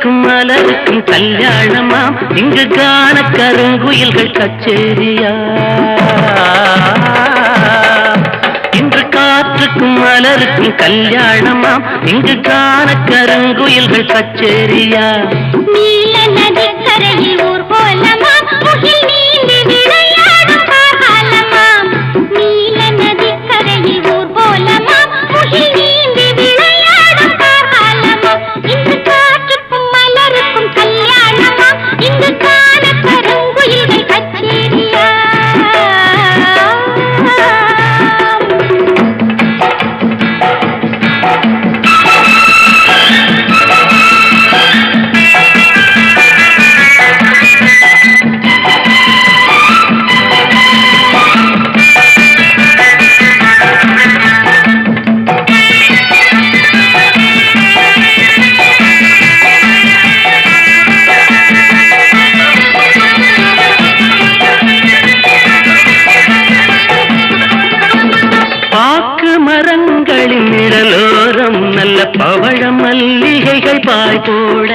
காற்றுக்கும் மலருக்கும் கல்யாணமாம் இங்கு காண கருங்குயில்கள் கச்சேரியா. இன்று காற்றுக்கும் மலருக்கும் கல்யாணமாம் இங்கு காண கருங்குயில்கள் கச்சேரியா. நீல நதிக்கரையில் ஊர்வலமாம் முகில் நீந்தி விளையாடும் காலமாம். நீல நதிக்கரையில் ஊர்வலமாம் முகில் நீந்தி விளையாடும் காலமாம். இன்று காற்றுக்கும் மலருக்கும் கல்யாணமாம் இங்கு காண கருங்குயில்கள் கச்சேரியா. பாக்கு மரங்களின் நிழலோரம் நல்ல பவழ மல்லிகைகள் பாய் போட.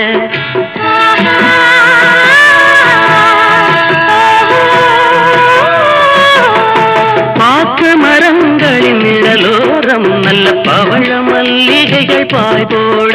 பாக்கு மரங்களின் நிழலோரம் நல்ல பவழ மல்லிகைகள் பாய் போட.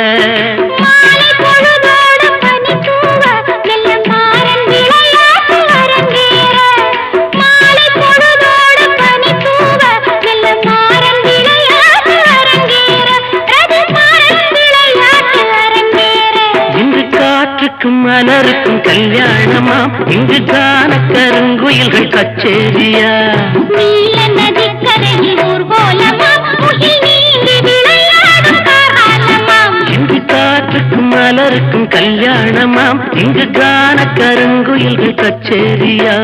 காற்றுக்கும் மலருக்கும் கல்யாணமாம் இங்கு காண கருங்குயில்கள் கச்சேரியா. நீல நதிக்கரையில் ஊர்வலமாம் முகில் நீந்தி விளையாடும் காலமாம். இங்கு காற்றுக்கும் மலருக்கும் கல்யாணமாம் இங்கு காண கருங்குயில்கள் கச்சேரியா.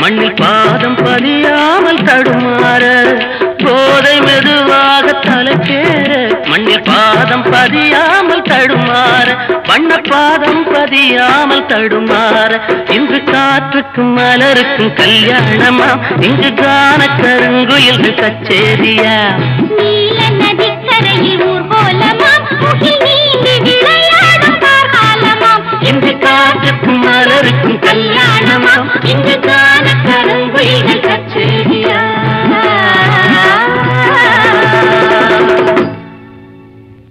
மண்ணில் பாதம் பதியாமல் தடுமாற. போதை மெதுவாக தலைக்கேற மண்ணில் பாதம் பதியாமல் தடுமாற. வண்ண பாதம் பதியாமல் தடுமாற. இன்று காற்றுக்கும் மலருக்கும் கல்யாணமாம் இங்கு காண கருங்குயில்கள் கச்சேரியா. நீல நதிக்கரையில் ஊர்வலமாம் முகில் நீந்தி விளையாடும் காலமாம். இன்று காற்றுக்கும் மலருக்கும் கல்யாணமாம் இங்கு